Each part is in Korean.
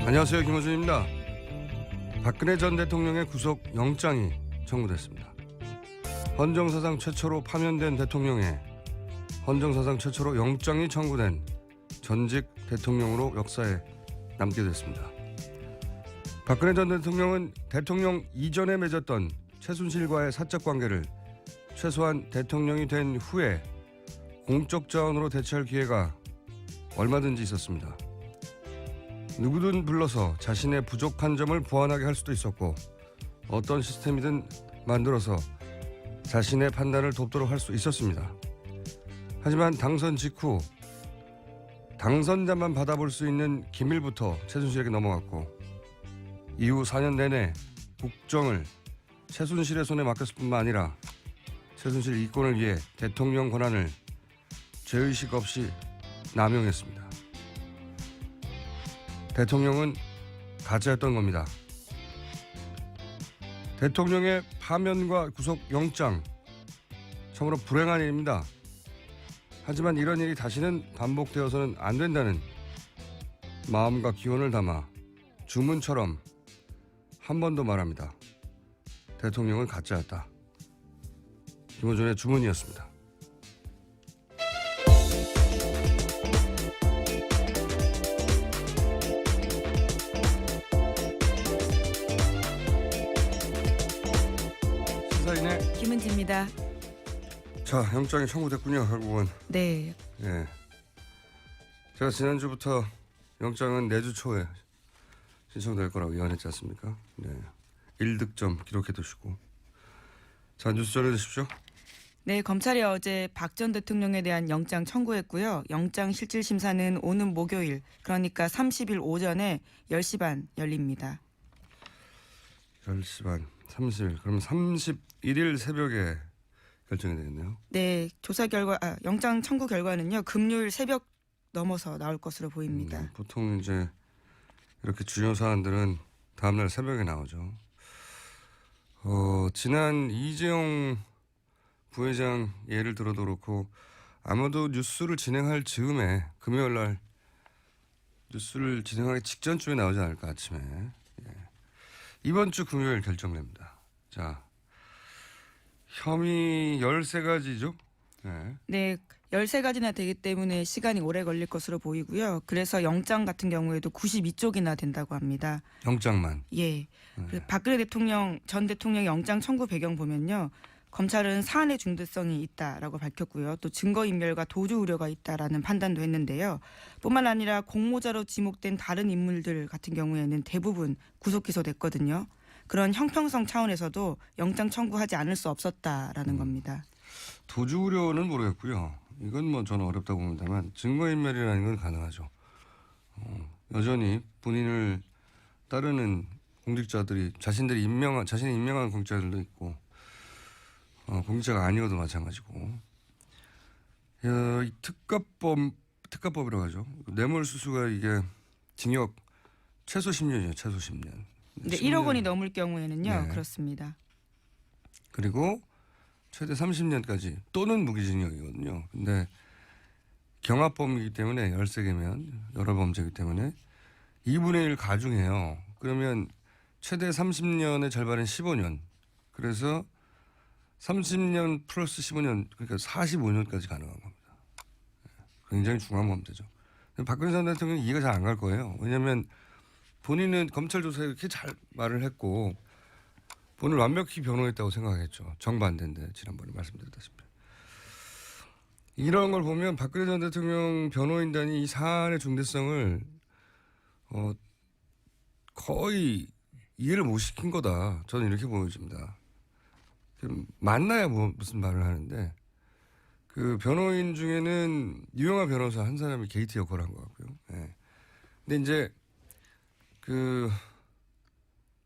안녕하세요, 김호준입니다. 박근혜 전 대통령의 구속 영장이 청구됐습니다. 헌정사상 최초로 파면된 대통령에 헌정사상 최초로 영장이 청구된 전직 대통령으로 역사에 남게 됐습니다. 박근혜 전 대통령은 대통령 이전에 맺었던 최순실과의 사적 관계를 최소한 대통령이 된 후에 공적 자원으로 대체할 기회가 얼마든지 있었습니다. 누구든 불러서 자신의 부족한 점을 보완하게 할 수도 있었고 어떤 시스템이든 만들어서 자신의 판단을 돕도록 할 수 있었습니다. 하지만 당선 직후 당선자만 받아볼 수 있는 기밀부터 최순실에게 넘어갔고 이후 4년 내내 국정을 최순실의 손에 맡겼을 뿐만 아니라 최순실 이권을 위해 대통령 권한을 죄의식 없이 남용했습니다. 대통령은 가짜였던 겁니다. 대통령의 파면과 구속 영장, 참으로 불행한 일입니다. 하지만 이런 일이 다시는 반복되어서는 안 된다는 마음과 기원을 담아 주문처럼 한 번 더 말합니다. 대통령은 가짜였다. 김호준의 주문이었습니다. 시사인의 김은지입니다. 자, 영장이 청구됐군요, 결국은. 네. 예. 제가 지난주부터 영장은 내주 초에 신청될 거라고 예언했지 않습니까? 네. 1득점 기록해 두시고. 자, 뉴스 전해주십시오. 네, 검찰이 어제 박 전 대통령에 대한 영장 청구했고요. 영장 실질 심사는 오는 목요일, 그러니까 30일 오전에 10시 반 열립니다. 10시 반, 30일. 그럼 31일 새벽에 결정이 되겠네요. 네, 조사 결과, 영장 청구 결과는요, 금요일 새벽 넘어서 나올 것으로 보입니다. 보통 이제 이렇게 중요 사안들은 다음날 새벽에 나오죠. 지난 이재용 부회장 예를 들어도 그렇고 아마도 뉴스를 진행할 즈음에 금요일 날 뉴스를 진행하기 직전쯤에 나오지 않을까 아침에. 예. 이번 주 금요일 결정됩니다. 자, 혐의 13가지죠? 네. 네, 13가지나 되기 때문에 시간이 오래 걸릴 것으로 보이고요. 그래서 영장 같은 경우에도 92쪽이나 된다고 합니다. 영장만. 예. 박근혜 전 대통령 영장 청구 배경 보면요. 검찰은 사안의 중대성이 있다라고 밝혔고요. 또 증거인멸과 도주 우려가 있다라는 판단도 했는데요. 뿐만 아니라 공모자로 지목된 다른 인물들 같은 경우에는 대부분 구속 기소됐거든요. 그런 형평성 차원에서도 영장 청구하지 않을 수 없었다라는 겁니다. 도주 우려는 모르겠고요. 이건 뭐 저는 어렵다고 봅니다만 증거인멸이라는 건 가능하죠. 여전히 본인을 따르는 공직자들이 자신이 임명한 공직자들도 있고 공직자가 아니어도 마찬가지고 이 특가법이라고 하죠. 뇌물수수가 이게 징역 최소 10년이죠. 최소 10년. 네, 1억 원이 넘을 경우에는요. 네. 그렇습니다. 그리고 최대 30년까지 또는 무기징역이거든요. 근데 경합범이기 때문에 13개면 여러 범죄이기 때문에 2분의 1 가중해요. 그러면 최대 30년의 절반은 15년. 그래서 30년 플러스 15년 그러니까 45년까지 가능한 겁니다. 굉장히 중요한 범죄죠. 박근혜 전 대통령이 이해가 잘 안 갈 거예요. 왜냐하면 본인은 검찰 조사에 이렇게 잘 말을 했고 본인을 완벽히 변호했다고 생각했죠. 정반대인데 지난번에 말씀드렸다시피. 이런 걸 보면 박근혜 전 대통령 변호인단이 이 사안의 중대성을 거의 이해를 못 시킨 거다. 저는 이렇게 보여집니다. 만나야 무슨 말을 하는데 그 변호인 중에는 유영하 변호사 한 사람이 게이트 역할을 한 것 같고요. 네. 근데 이제 그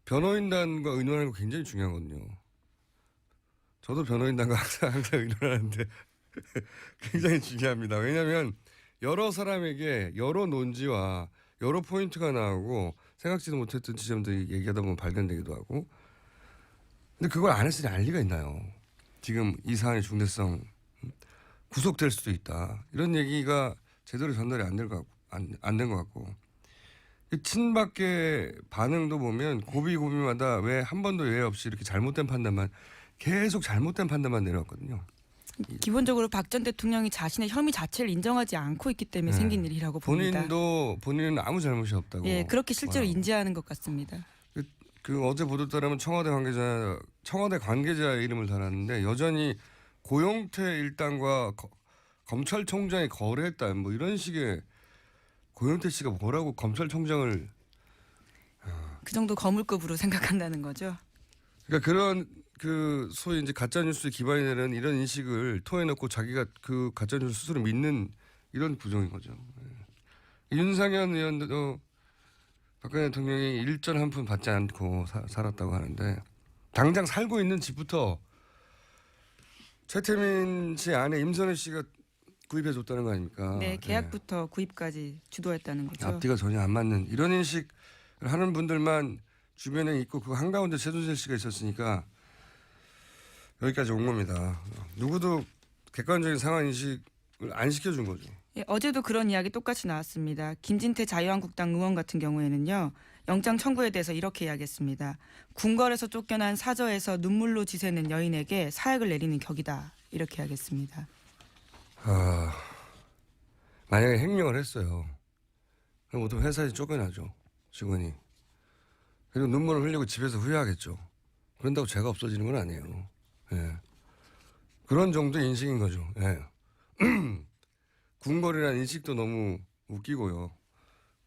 변호인단과 의논하는 거 굉장히 중요하거든요. 저도 변호인단과 항상 의논하는데 굉장히 중요합니다. 왜냐하면 여러 사람에게 여러 논지와 여러 포인트가 나오고 생각지도 못했던 지점들이 얘기하다 보면 발견되기도 하고 근데 그걸 안 했으니 알 리가 있나요? 지금 이 사안의 중대성 구속될 수도 있다. 이런 얘기가 제대로 전달이 안 된 것 같고 이 친박계 반응도 보면 고비고비마다 왜 한 번도 예외 없이 이렇게 잘못된 판단만 계속 잘못된 판단만 내려왔거든요. 기본적으로 박 전 대통령이 자신의 혐의 자체를 인정하지 않고 있기 때문에 네. 생긴 일이라고 봅니다. 본인은 아무 잘못이 없다고. 예, 그렇게 실제로 말하고. 인지하는 것 같습니다. 그 어제 보도 따르면 청와대 관계자 이름을 달았는데 여전히 고용태 일당과 검찰총장이 거래했다 뭐 이런 식의 고용태 씨가 뭐라고 검찰총장을 그 정도 거물급으로 생각한다는 거죠. 그러니까 그런 그 소위 이제 가짜 뉴스에 기반이 되는 이런 인식을 토해놓고 자기가 그 가짜 뉴스 스스로 믿는 이런 구조인 거죠. 예. 윤상현 의원도 박근혜 대통령이 일전 한 푼 받지 않고 살았다고 하는데 당장 살고 있는 집부터 최태민 씨 아내 임선혜 씨가 구입해 줬다는 거 아닙니까? 네, 계약부터 구입까지 주도했다는 거죠. 앞뒤가 전혀 안 맞는 이런 인식을 하는 분들만 주변에 있고 그 한가운데 최순실 씨가 있었으니까 여기까지 온 겁니다. 누구도 객관적인 상황 인식을 안 시켜준 거죠. 예, 어제도 그런 이야기 똑같이 나왔습니다. 김진태 자유한국당 의원 같은 경우에는요. 영장 청구에 대해서 이렇게 이야기했습니다. 궁궐에서 쫓겨난 사저에서 눈물로 지새는 여인에게 사약을 내리는 격이다. 이렇게 이야기했습니다. 만약에 행령을 했어요. 그럼 보통 회사에서 쫓겨나죠. 직원이. 그리고 눈물을 흘리고 집에서 후회하겠죠. 그런다고 죄가 없어지는 건 아니에요. 예. 그런 정도의 인식인 거죠. 예. 궁궐이라는 인식도 너무 웃기고요.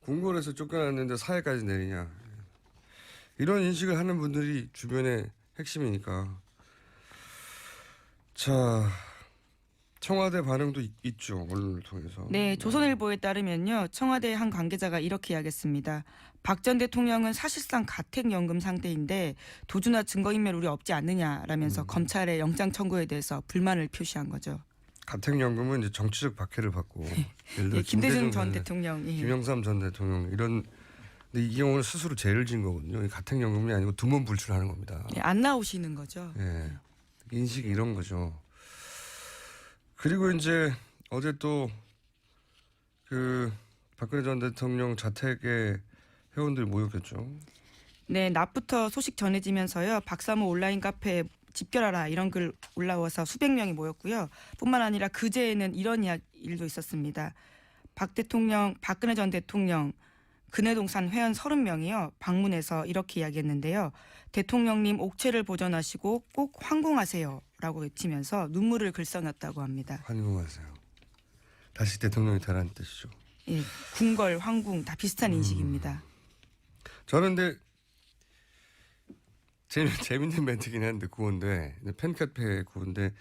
궁궐에서 쫓겨났는데 사회까지 내리냐. 이런 인식을 하는 분들이 주변의 핵심이니까. 자, 청와대 반응도 있죠. 언론을 통해서. 네, 조선일보에 따르면요. 청와대 한 관계자가 이렇게 이야기했습니다. 박 전 대통령은 사실상 가택연금 상태인데 도주나 증거인멸 우려 없지 않느냐라면서 검찰의 영장 청구에 대해서 불만을 표시한 거죠. 가택연금은 이제 정치적 박해를 받고 예를 들어 예, 김대중 전 전 대통령, 예. 김영삼 전 대통령 이런 근데 이 경우는 스스로 죄를 진 거거든요. 가택연금이 아니고 두문 불출하는 겁니다. 예, 안 나오시는 거죠. 예. 인식이 이런 거죠. 그리고 이제 어제 또 그 박근혜 전 대통령 자택에 회원들이 모였겠죠. 네, 낮부터 소식 전해지면서요. 박사모 온라인 카페에 집결하라 이런 글 올라와서 수백 명이 모였고요. 뿐만 아니라 그제에는 이런 일도 있었습니다. 박근혜 전 대통령 근해동산 회원 30명이요. 방문해서 이렇게 이야기했는데요. 대통령님 옥체를 보존하시고 꼭 황궁하세요. 라고 외치면서 눈물을 글썽였다고 합니다. 환궁하세요. 다시 대통령이 되라는 뜻이죠. 예, 궁궐, 황궁 다 비슷한 인식입니다. 저는 근데 재밌는 멘트긴 한데 구호인데 팬카페 구호인데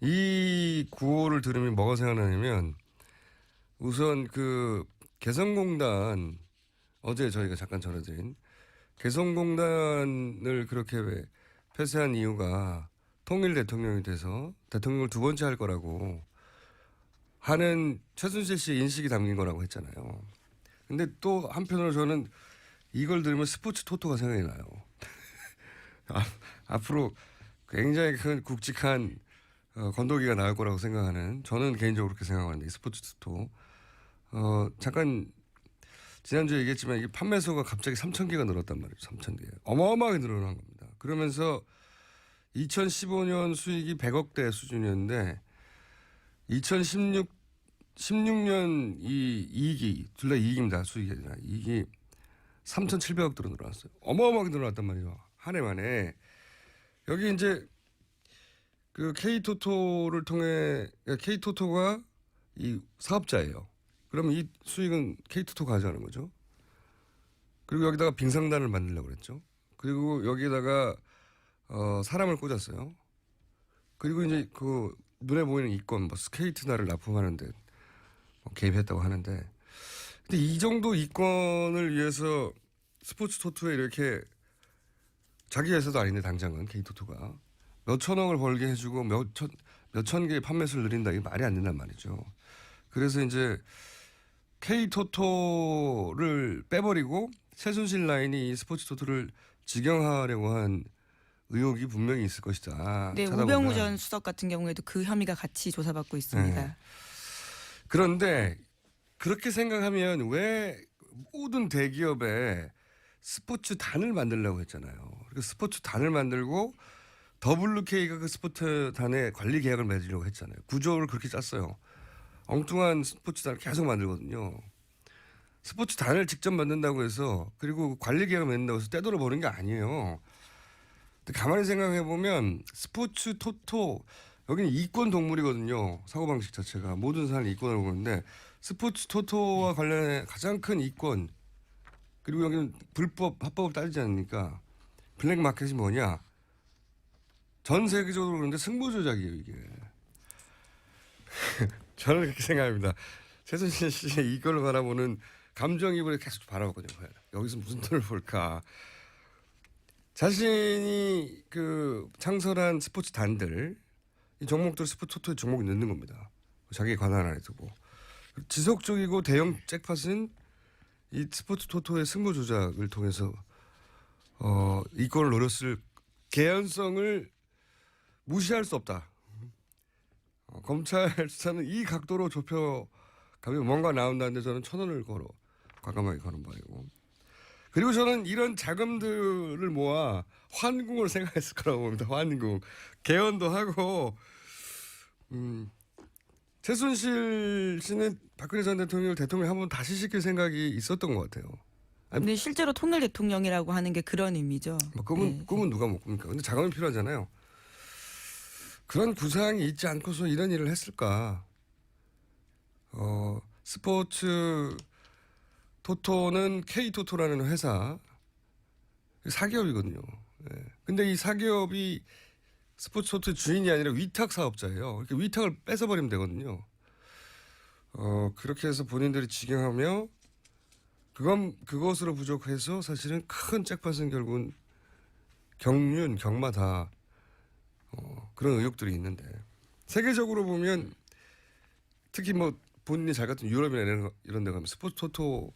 이 구호를 들으면 뭐가 생각나냐면 우선 그 개성공단 어제 저희가 잠깐 전해드린 개성공단을 그렇게 폐쇄한 이유가 통일 대통령이 돼서 대통령을 두 번째 할 거라고 하는 최순실 씨의 인식이 담긴 거라고 했잖아요. 근데 또 한편으로 저는 이걸 들으면 스포츠 토토가 생각이 나요. 앞으로 굉장히 큰 굵직한 건더기가 나올 거라고 생각하는 저는 개인적으로 그렇게 생각하는데 스포츠 토토. 잠깐 지난주에 얘기했지만 이게 판매소가 갑자기 3,000개가 늘었단 말이에요. 3,000개. 어마어마하게 늘어난 겁니다. 그러면서 2015년 수익이 100억대 수준이었는데 2016년 이 이익이 둘 다 이익입니다. 수익이 아니라 이익이 3,700억대로 늘어났어요. 어마어마하게 늘어났단 말이에요. 한 해 만에. 여기 이제 그 K토토를 통해 K토토가 이 사업자예요. 그러면 이 수익은 K토토가 가져가는 거죠. 그리고 여기다가 빙상단을 만들려고 그랬죠. 그리고 여기에다가 사람을 꽂았어요. 그리고 이제 그 눈에 보이는 이권, 뭐 스케이트날을 납품하는데 뭐 개입했다고 하는데, 근데 이 정도 이권을 위해서 스포츠 토토에 이렇게 자기 회사도 아닌데 당장은 K토토가 몇 천억을 벌게 해주고 몇천 개의 판매수를 늘린다 이게 말이 안 된단 말이죠. 그래서 이제 K토토를 빼버리고 최순실 라인이 이 스포츠 토토를 직영하려고 한 의혹이 분명히 있을 것이다. 네, 우병우 전 수석 같은 경우에도 그 혐의가 같이 조사받고 있습니다. 네. 그런데 그렇게 생각하면 왜 모든 대기업에 스포츠 단을 만들려고 했잖아요. 그 스포츠 단을 만들고 WK가 그 스포츠 단의 관리 계약을 맺으려고 했잖아요. 구조를 그렇게 짰어요. 엉뚱한 스포츠 단을 계속 만들거든요. 스포츠 단을 직접 만든다고 해서 그리고 관리 계약을 맺는다고 해서 떼돌아 버는 게 아니에요. 근데 가만히 생각해 보면 스포츠 토토 여기는 이권 동물이거든요. 사고방식 자체가 모든 사람이 이권을 보는데 스포츠 토토와 관련해 가장 큰 이권 그리고 여기는 불법 합법을 따지지 않으니까 블랙 마켓이 뭐냐? 전 세계적으로 그런데 승부 조작이에요 이게. 저는 그렇게 생각합니다. 최순실 씨 이걸로 바라보는 감정이입을 계속 바라보거든요. 여기서 무슨 돈을 벌까? 자신이 그 창설한 스포츠 단들 이 종목들 스포츠 토토에 종목이 넣는 겁니다. 자기 관할 안에 두고 지속적이고 대형 잭팟은 이 스포츠 토토의 승부 조작을 통해서 이권을 노렸을 개연성을 무시할 수 없다. 검찰 수사는 이 각도로 좁혀가면 뭔가 나온다는데 저는 1,000원을 과감하게 거는 바이고. 그리고 저는 이런 자금들을 모아 환궁을 생각했을 거라고 봅니다. 환궁. 개헌도 하고 최순실 씨는 박근혜 전 대통령을 대통령 한번 다시 시킬 생각이 있었던 것 같아요. 근데 실제로 통일 대통령이라고 하는 게 그런 의미죠. 뭐 꿈은 누가 못 꿉니까? 근데 자금이 필요하잖아요. 그런 구상이 있지 않고서 이런 일을 했을까? 스포츠 토토는 K토토라는 회사 사기업이거든요. 예. 근데 이 사기업이 스포츠 토토의 주인이 아니라 위탁 사업자예요. 이렇게 위탁을 뺏어버리면 되거든요. 그렇게 해서 본인들이 직영하며 그것으로 부족해서 사실은 큰 잭팟은 결국은 경마 다 그런 의혹들이 있는데 세계적으로 보면 특히 뭐 본인이 잘 갔던 유럽이나 이런 데 가면 스포츠 토토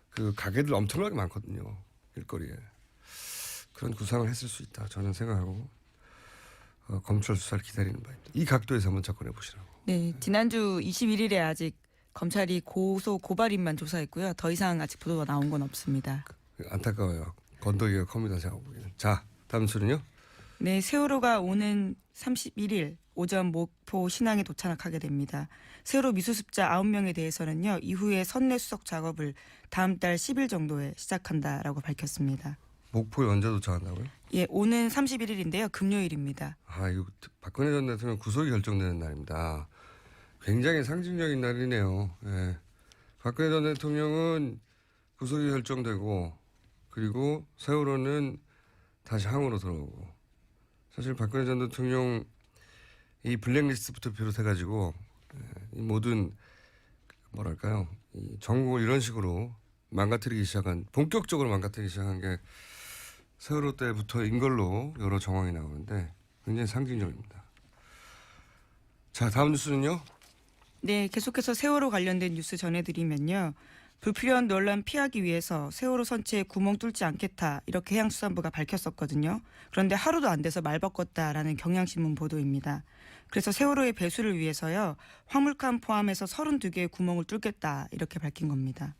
그 가게들 엄청나게 많거든요. 일거리에. 그런 구상을 했을 수 있다. 저는 생각하고 검찰 수사를 기다리는 바입니다. 이 각도에서 한번 접근해 보시라고. 네, 지난주 21일에 아직 검찰이 고발인만 조사했고요. 더 이상 아직 보도가 나온 건 없습니다. 안타까워요. 건더기가 큽니다. 제가 보기에는. 자, 다음 수는요. 네, 세월호가 오는 31일 오전 목포 신항에 도착하게 됩니다. 세월호 미수습자 9명에 대해서는요. 이후에 선내 수석 작업을 다음 달 10일 정도에 시작한다라고 밝혔습니다. 목포에 언제 도착한다고요? 예, 오는 31일인데요. 금요일입니다. 아, 이거 박근혜 전 대통령 구속이 결정되는 날입니다. 굉장히 상징적인 날이네요. 예. 박근혜 전 대통령은 구속이 결정되고 그리고 세월호는 다시 항으로 들어오고 사실 박근혜 전 대통령 이 블랙리스트부터 비롯해가지고 이 모든 뭐랄까요 이 전국을 이런 식으로 망가뜨리기 시작한 본격적으로 망가뜨리기 시작한 게 세월호 때부터인 걸로 여러 정황이 나오는데 굉장히 상징적입니다. 자, 다음 뉴스는요. 네, 계속해서 세월호 관련된 뉴스 전해드리면요. 불필요한 논란 피하기 위해서 세월호 선체에 구멍 뚫지 않겠다 이렇게 해양수산부가 밝혔었거든요. 그런데 하루도 안 돼서 말바꿨다라는 경향신문 보도입니다. 그래서 세월호의 배수를 위해서요. 화물칸 포함해서 32개의 구멍을 뚫겠다 이렇게 밝힌 겁니다.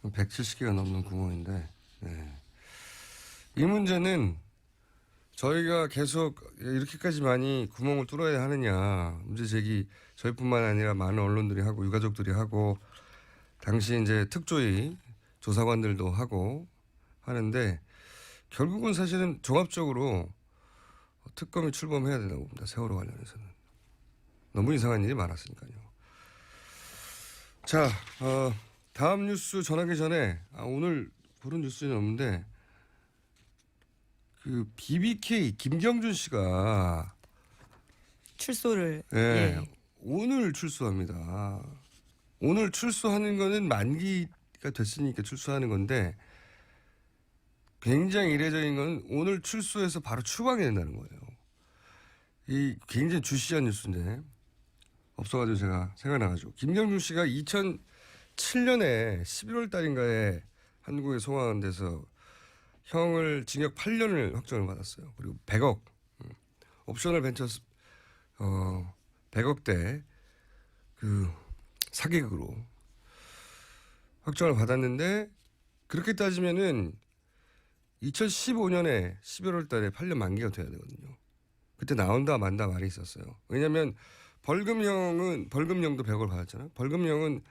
170개가 넘는 구멍인데 네. 이 문제는 저희가 계속 이렇게까지 많이 구멍을 뚫어야 하느냐 문제 제기 저희뿐만 아니라 많은 언론들이 하고 유가족들이 하고 당시 이제 특조위 조사관들도 하고 하는데 결국은 사실은 종합적으로 특검이 출범해야 된다고 봅니다. 세월호 관련해서는. 너무 이상한 일이 많았으니까요. 자, 다음 뉴스 전하기 전에 오늘 보는 뉴스는 없는데 그 BBK 김경준 씨가 출소를 예. 오늘 출소합니다. 오늘 출소하는 거는 만기가 됐으니까 출소하는 건데 굉장히 이례적인 건 오늘 출소해서 바로 추방이 된다는 거예요. 이 굉장히 주시한 뉴스인데 없어가지고 제가 생각나가지고 김경준 씨가 2007년에 11월 달인가에 한국에 송환 돼서 형을 징역 8년을 확정을 받았어요. 그리고 100억 옵셔널 벤처스 100억대 그 사기극으로 확정을 받았는데 그렇게 따지면은 2015년에 11월 달에 8년 만기가 돼야 되거든요. 그때 나온다 만다 말이 있었어요. 왜냐하면 벌금형도 100을 받았잖아요. 벌금형은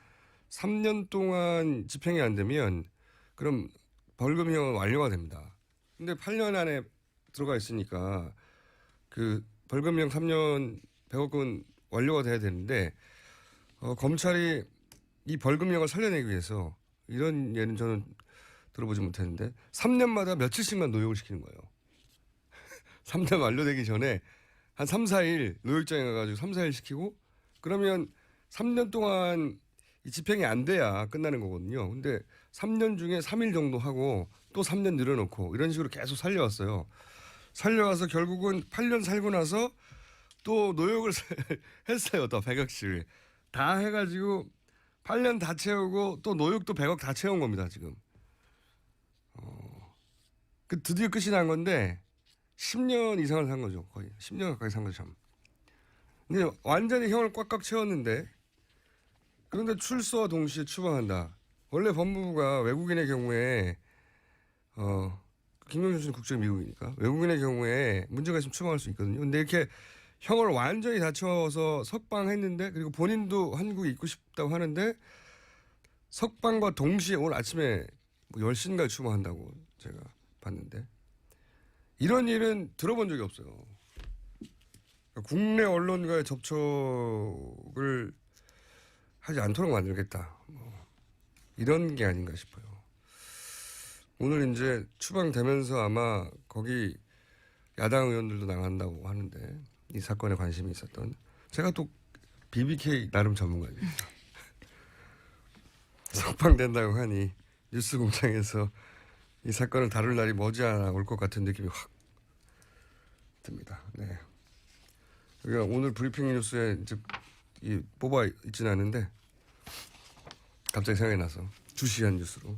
3년 동안 집행이 안 되면 그럼 벌금형은 완료가 됩니다. 근데 8년 안에 들어가 있으니까 그 벌금형 3년 100억은 완료가 돼야 되는데 검찰이 이 벌금형을 살려내기 위해서 이런 예는 저는 들어보지 못했는데 3년마다 며칠씩만 노역을 시키는 거예요. 3년 완료되기 전에 한 3, 4일 노역장에 가가지고 3, 4일 시키고 그러면 3년 동안 이 집행이 안 돼야 끝나는 거거든요. 근데 3년 중에 3일 정도 하고 또 3년 늘어놓고 이런 식으로 계속 살려왔어요. 살려와서 결국은 8년 살고 나서 또 노역을 했어요. 또 100억씩. 다 해가지고 8년 다 채우고 또 노역도 100억 다 채운 겁니다. 지금. 그 드디어 끝이 난 건데 10년 이상을 산 거죠. 거의 10년 가까이 산 거죠. 참. 근데 완전히 형을 꽉꽉 채웠는데 그런데 출소와 동시에 추방한다. 원래 법무부가 외국인의 경우에 김경준 씨는 국적 미국이니까 외국인의 경우에 문제가 있으면 추방할 수 있거든요. 근데 이렇게 형을 완전히 다 채워서 석방했는데 그리고 본인도 한국에 있고 싶다고 하는데 석방과 동시에 오늘 아침에 뭐 10시인가 추방한다고 제가 봤는데 이런 일은 들어본 적이 없어요. 그러니까 국내 언론과의 접촉을 하지 않도록 만들겠다. 이런 게 아닌가 싶어요. 오늘 이제 추방되면서 아마 거기 야당 의원들도 나간다고 하는데 이 사건에 관심이 있었던 제가 또 BBK 나름 전문가입니다. 석방된다고 하니 뉴스공장에서 이 사건을 다룰 날이 머지않아 올 것 같은 느낌이 확 듭니다. 네. 우리가 오늘 브리핑 뉴스에 이제 뽑아 있지는 않은데 갑자기 생각이 나서 주시한 뉴스로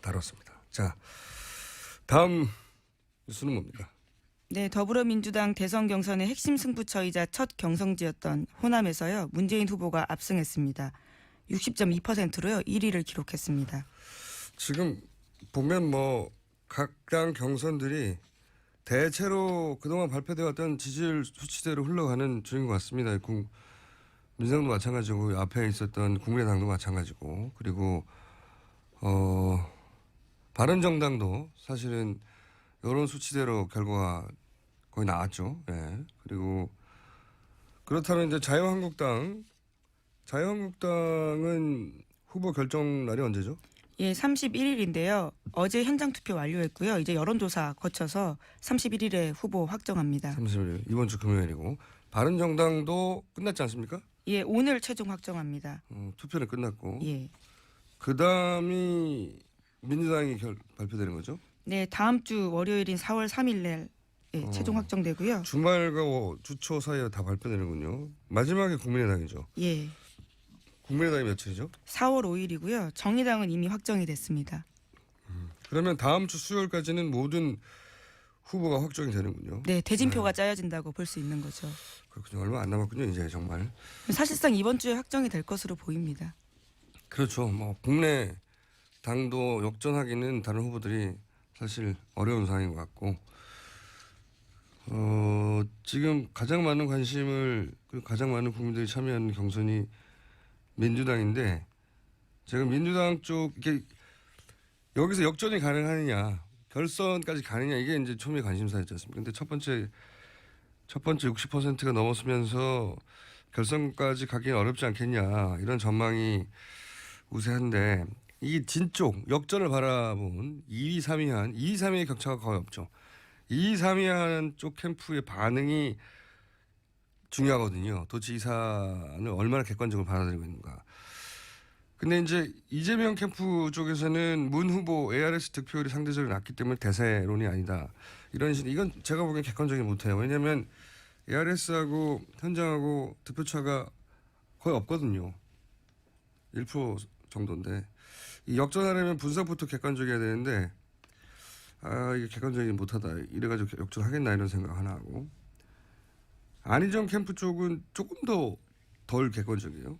다뤘습니다. 자, 다음 뉴스는 뭡니까? 네, 더불어민주당 대선 경선의 핵심 승부처이자 첫 경선지였던 호남에서요. 문재인 후보가 압승했습니다. 60.2%로요. 1위를 기록했습니다. 지금 보면 뭐 각 당 경선들이 대체로 그동안 발표되어 왔던 지지율 수치대로 흘러가는 중인 것 같습니다. 민주당도 마찬가지고 앞에 있었던 국민의당도 마찬가지고 그리고 바른정당도 사실은 여론 수치대로 결과가 거의 나왔죠. 예. 그리고 그렇다면 이제 자유한국당은 후보 결정 날이 언제죠? 예, 31일인데요. 어제 현장 투표 완료했고요. 이제 여론조사 거쳐서 31일에 후보 확정합니다. 30일 이번 주 금요일이고 바른정당도 끝났지 않습니까? 예, 오늘 최종 확정합니다. 투표는 끝났고 예. 그다음이 민주당이 발표되는 거죠? 네, 다음 주 월요일인 4월 3일 날 최종 확정되고요. 주말과 주초 사이에 다 발표되는군요. 마지막에 국민의당이죠. 예. 국민의당이 며칠이죠? 4월 5일이고요. 정의당은 이미 확정이 됐습니다. 그러면 다음 주 수요일까지는 모든 후보가 확정이 되는군요. 네, 대진표가 짜여진다고 볼 수 있는 거죠. 그렇군요. 얼마 안 남았군요. 이제 정말. 사실상 이번 주에 확정이 될 것으로 보입니다. 그렇죠. 뭐 국내 당도 역전하기는 다른 후보들이 사실 어려운 상황인 것 같고 지금 가장 많은 관심을 가장 많은 국민들이 참여하는 경선이 민주당인데 제가 민주당 쪽 이렇게 여기서 역전이 가능하느냐 결선까지 가느냐 이게 이제 초미의 관심사였지 않습니까? 근데 첫 번째 60%가 넘었으면서 결선까지 가기는 어렵지 않겠냐 이런 전망이 우세한데 이 진쪽 역전을 바라본 2위, 3위의 격차가 거의 없죠. 2위, 3위하는 쪽 캠프의 반응이 중요하거든요. 도지사를 얼마나 객관적으로 받아들이고 있는가. 근데 이제 이재명 캠프 쪽에서는 문 후보 ARS 득표율이 상대적으로 낮기 때문에 대세론이 아니다. 이런 식으로 이건 제가 보기엔 객관적이지 못해요. 왜냐하면 ARS하고 현장하고 득표차가 거의 없거든요. 1% 정도인데 이 역전하려면 분석부터 객관적이어야 되는데 이게 객관적이지 못하다. 이래가지고 역전하겠나 이런 생각 하나 하고 안희정 캠프 쪽은 조금 더 덜 객관적이에요.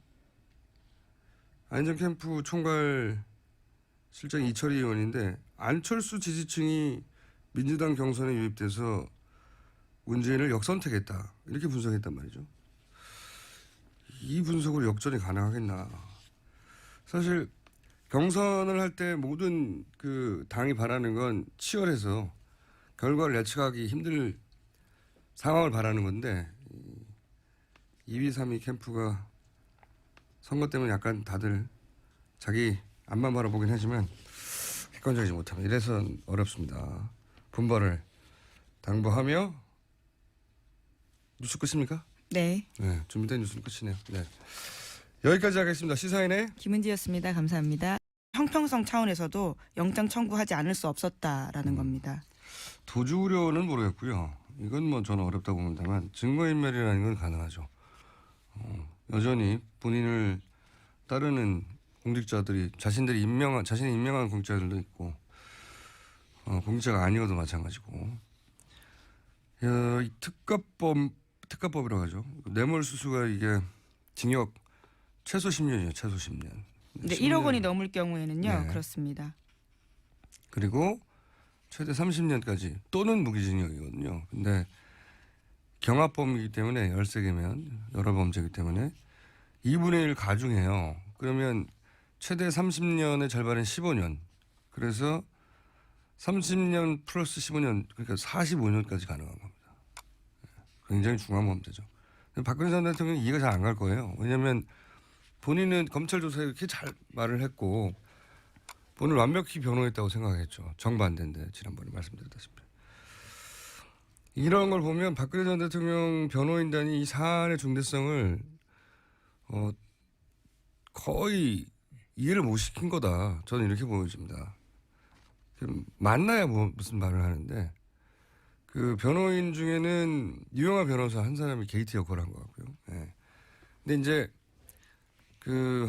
안전캠프 총괄 실장 이철희 의원인데 안철수 지지층이 민주당 경선에 유입돼서 문재인을 역선택했다 이렇게 분석했단 말이죠. 이 분석으로 역전이 가능하겠나? 사실 경선을 할 때 모든 그 당이 바라는 건 치열해서 결과를 예측하기 힘들 상황을 바라는 건데 2위, 3위 캠프가 선거 때문에 약간 다들 자기 앞만 바라보긴 하지만 객관적이지 못합니다. 이래서 어렵습니다. 분발을 당부하며 뉴스 끝입니까? 네. 네, 준비된 뉴스는 끝이네요. 네. 여기까지 하겠습니다. 시사인의 김은지였습니다. 감사합니다. 형평성 차원에서도 영장 청구하지 않을 수 없었다라는 겁니다. 도주 우려는 모르겠고요. 이건 뭐 저는 어렵다고 봅니다만 증거인멸이라는 건 가능하죠. 여전히 본인을 따르는 공직자들이 자신이 임명한 공직자들도 있고 공직자가 아니어도 마찬가지고 이 특가법이라고 하죠. 뇌물수수가 이게 징역 최소 10년이에요. 최소 10년. 네, 1억 원이 넘을 경우에는요. 네. 그렇습니다. 그리고 최대 30년까지 또는 무기징역이거든요. 근데 경합범이기 때문에 13개면 여러 범죄이기 때문에 2분의 1 가중해요. 그러면 최대 30년의 절반은 15년. 그래서 30년 플러스 15년 그러니까 45년까지 가능한 겁니다. 굉장히 중요한 범죄죠. 박근혜 전 대통령이 이해가 잘 안 갈 거예요. 왜냐하면 본인은 검찰 조사에 이렇게 잘 말을 했고 본인을 완벽히 변호했다고 생각했죠. 정반대인데 지난번에 말씀드렸다시피. 이런 걸 보면 박근혜 전 대통령 변호인단이 이 사안의 중대성을 거의 이해를 못 시킨 거다. 저는 이렇게 보여집니다. 만나야 무슨 말을 하는데 그 변호인 중에는 유영하 변호사 한 사람이 게이트 역할을 한 것 같고요. 네. 근데 이제 그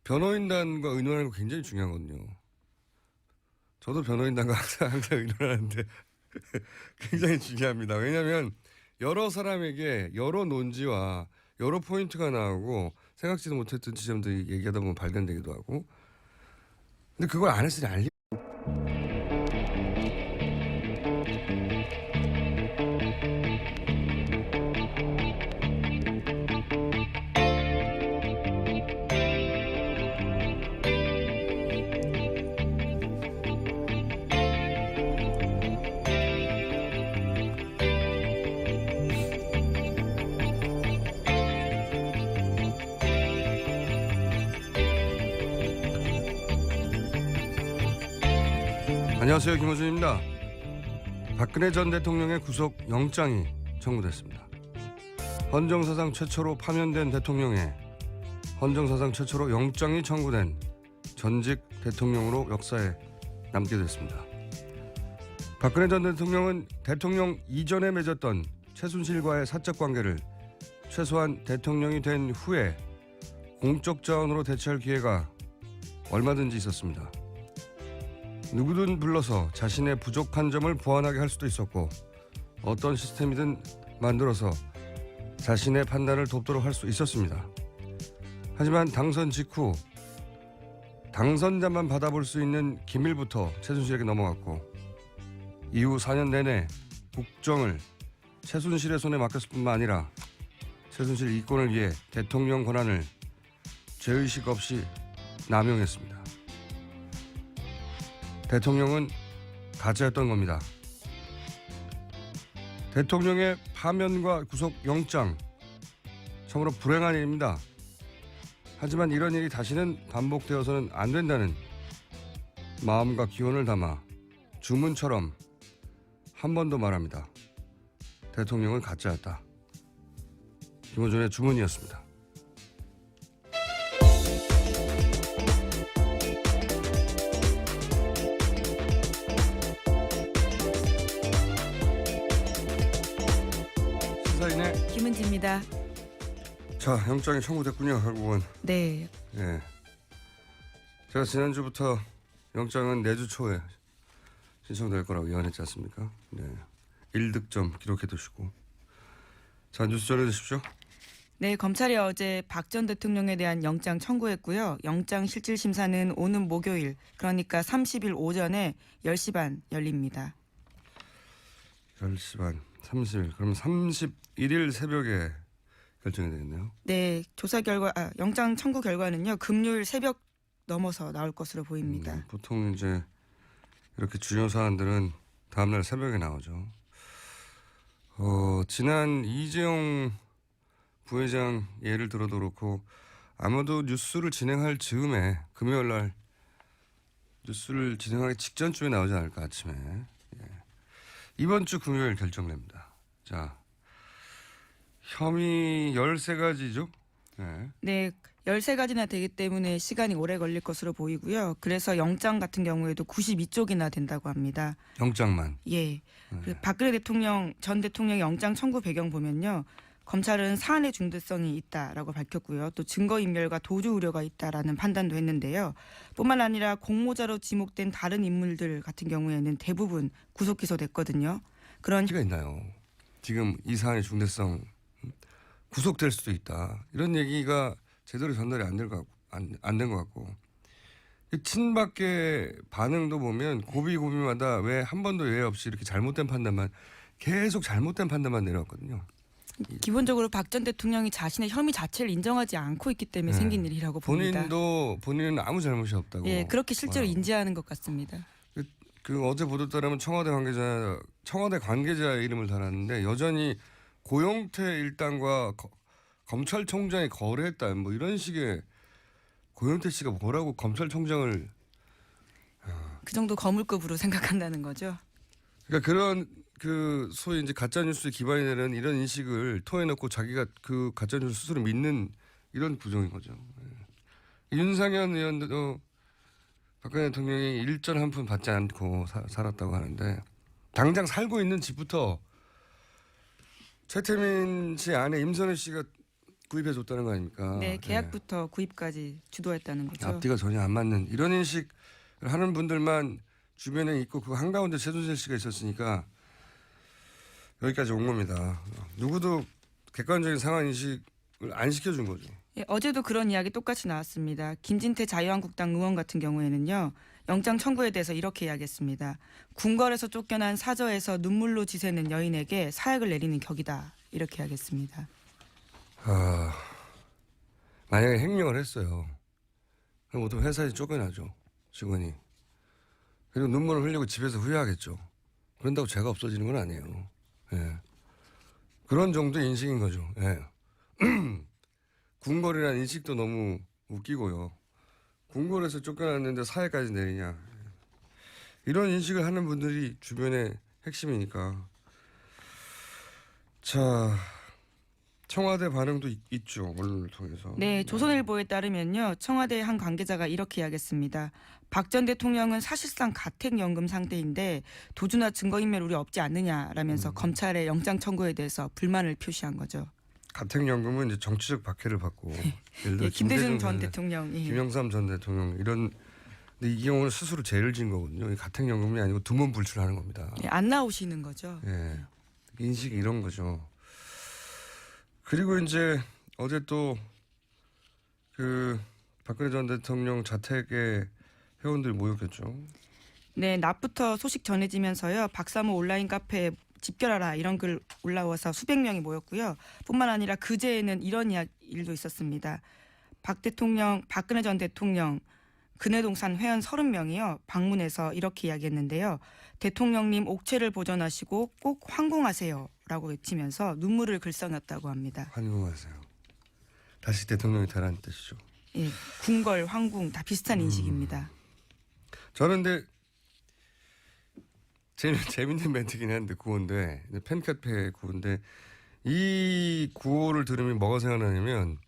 변호인단과 의논하는 거 굉장히 중요하거든요. 저도 변호인단과 항상 의논하는데 굉장히 중요합니다. 왜냐하면 여러 사람에게 여러 논지와 여러 포인트가 나오고 생각지도 못했던 지점들이 얘기하다 보면 발견되기도 하고 근데 그걸 안 했으니 알리 안녕하세요. 김호준입니다. 박근혜 전 대통령의 구속 영장이 청구됐습니다. 헌정사상 최초로 파면된 대통령에 헌정사상 최초로 영장이 청구된 전직 대통령으로 역사에 남게 됐습니다. 박근혜 전 대통령은 대통령 이전에 맺었던 최순실과의 사적 관계를 최소한 대통령이 된 후에 공적 자원으로 대체할 기회가 얼마든지 있었습니다. 누구든 불러서 자신의 부족한 점을 보완하게 할 수도 있었고 어떤 시스템이든 만들어서 자신의 판단을 돕도록 할 수 있었습니다. 하지만 당선 직후 당선자만 받아볼 수 있는 기밀부터 최순실에게 넘어갔고 이후 4년 내내 국정을 최순실의 손에 맡겼을 뿐만 아니라 최순실 이권을 위해 대통령 권한을 죄의식 없이 남용했습니다. 대통령은 가짜였던 겁니다. 대통령의 파면과 구속 영장 참으로 불행한 일입니다. 하지만 이런 일이 다시는 반복되어서는 안 된다는 마음과 기원을 담아 주문처럼 한 번 더 말합니다. 대통령은 가짜였다. 김호준의 주문이었습니다. 김은지입니다. 자, 영장이 청구됐군요. 결국은. 네. 예. 제가 지난주부터 영장은 내주 초에 신청될 거라고 예언했지 않습니까? 네. 1득점 기록해 두시고. 자, 뉴스 전해 주십시오. 네, 검찰이 어제 박 전 대통령에 대한 영장 청구했고요. 영장 실질 심사는 오는 목요일, 그러니까 30일 오전에 10시 반 열립니다. 10시 반, 30일. 그럼 31일 새벽에 결정이 되겠네요. 네, 영장 청구 결과는요. 금요일 새벽 넘어서 나올 것으로 보입니다. 보통 이제 이렇게 중요 사안들은 다음날 새벽에 나오죠. 지난 이재용 부회장 예를 들어도 그렇고 아마도 뉴스를 진행할 즈음에 금요일 날 뉴스를 진행하기 직전쯤에 나오지 않을까 아침에. 예. 이번 주 금요일 결정됩니다. 자, 혐의 13가지죠? 네. 네, 13가지나 되기 때문에 시간이 오래 걸릴 것으로 보이고요. 그래서 영장 같은 경우에도 92쪽이나 된다고 합니다. 영장만. 예. 그 박근혜 전 대통령 영장 청구 배경 보면요. 검찰은 사안의 중대성이 있다라고 밝혔고요. 또 증거인멸과 도주 우려가 있다라는 판단도 했는데요. 뿐만 아니라 공모자로 지목된 다른 인물들 같은 경우에는 대부분 구속 기소됐거든요. 그런 얘기가 있나요? 지금 이 사안의 중대성 구속될 수도 있다. 이런 얘기가 제대로 전달이 안 된 것 같고 친박계 반응도 보면 고비고비마다 왜 한 번도 예외 없이 이렇게 잘못된 판단만 계속 잘못된 판단만 내려왔거든요. 기본적으로 박 전 대통령이 자신의 혐의 자체를 인정하지 않고 있기 때문에 생긴 일이라고 봅니다. 본인은 아무 잘못이 없다고. 예, 그렇게 실제로 인지하는 것 같습니다. 그 어제 보도 따르면 청와대 관계자 이름을 달았는데 여전히 고용태 일당과 검찰총장이 거래했다 뭐 이런 식의 고용태 씨가 뭐라고 검찰총장을 그 정도 거물급으로 생각한다는 거죠. 그러니까 그런 그 소위 이제 가짜 뉴스에 기반이 되는 이런 인식을 토해놓고 자기가 그 가짜 뉴스 스스로 믿는 이런 구조인 거죠. 예. 윤상현 의원도 박근혜 대통령이 일전 한 푼 받지 않고 살았다고 하는데 당장 살고 있는 집부터 최태민 씨 아내 임선혜 씨가 구입해 줬다는 거 아닙니까? 네, 계약부터 구입까지 주도했다는 거죠. 앞뒤가 전혀 안 맞는 이런 인식을 하는 분들만 주변에 있고 그 한가운데 최순실 씨가 있었으니까 여기까지 온 겁니다. 누구도 객관적인 상황 인식을 안 시켜준 거죠. 예, 어제도 그런 이야기 똑같이 나왔습니다. 김진태 자유한국당 의원 같은 경우에는요. 영장 청구에 대해서 이렇게 이야기했습니다. 궁궐에서 쫓겨난 사저에서 눈물로 지새는 여인에게 사약을 내리는 격이다. 이렇게 이야기했습니다. 만약에 행령을 했어요. 그럼 보통 회사에 쫓겨나죠. 직원이. 그리고 눈물을 흘리고 집에서 후회하겠죠. 그런다고 죄가 없어지는 건 아니에요. 예. 그런 정도의 인식인 거죠. 예. 궁궐이라는 인식도 너무 웃기고요. 궁궐에서 쫓겨났는데 사회까지 내리냐. 이런 인식을 하는 분들이 주변의 핵심이니까. 자, 청와대 반응도 있죠. 언론을 통해서. 네, 조선일보에 따르면요. 청와대 한 관계자가 이렇게 이야기했습니다. 박 전 대통령은 사실상 가택연금 상태인데 도주나 증거인멸 우려 없지 않느냐라면서 검찰의 영장 청구에 대해서 불만을 표시한 거죠. 가택연금은 이제 정치적 박해를 받고 예를 들어 예, 김대중 전 대통령, 김영삼 전 대통령 이런 근데 이 경우는 스스로 죄를 진 거거든요. 가택연금이 아니고 두문불출하는 겁니다. 예, 안 나오시는 거죠. 예, 인식이 이런 거죠. 그리고 이제 어제 또 그 박근혜 전 대통령 자택에 회원들이 모였겠죠. 네, 낮부터 소식 전해지면서요. 박사모 온라인 카페에 집결하라 이런 글 올라와서 수백 명이 모였고요. 뿐만 아니라 그제에는 이런 일도 있었습니다. 박근혜 전 대통령 근해동산 회원 30명이요. 방문해서 이렇게 이야기했는데요. 대통령님 옥체를 보존하시고 꼭 환공하세요. 라고 외치면서 눈물을 글썽였다고 합니다. 환공하세요. 다시 대통령이 되라는 뜻이죠. 예, 궁궐, 황궁 다 비슷한 인식입니다. 저는 근데 재밌는 멘트긴 한데 구호인데 팬카페 구호인데 이 구호를 들으면 뭐가 생각나냐면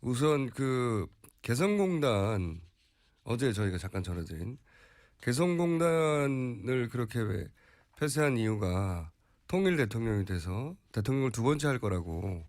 우선 그 개성공단 어제 저희가 잠깐 전해드린 개성공단을 그렇게 폐쇄한 이유가 통일 대통령이 돼서 대통령을 두 번째 할 거라고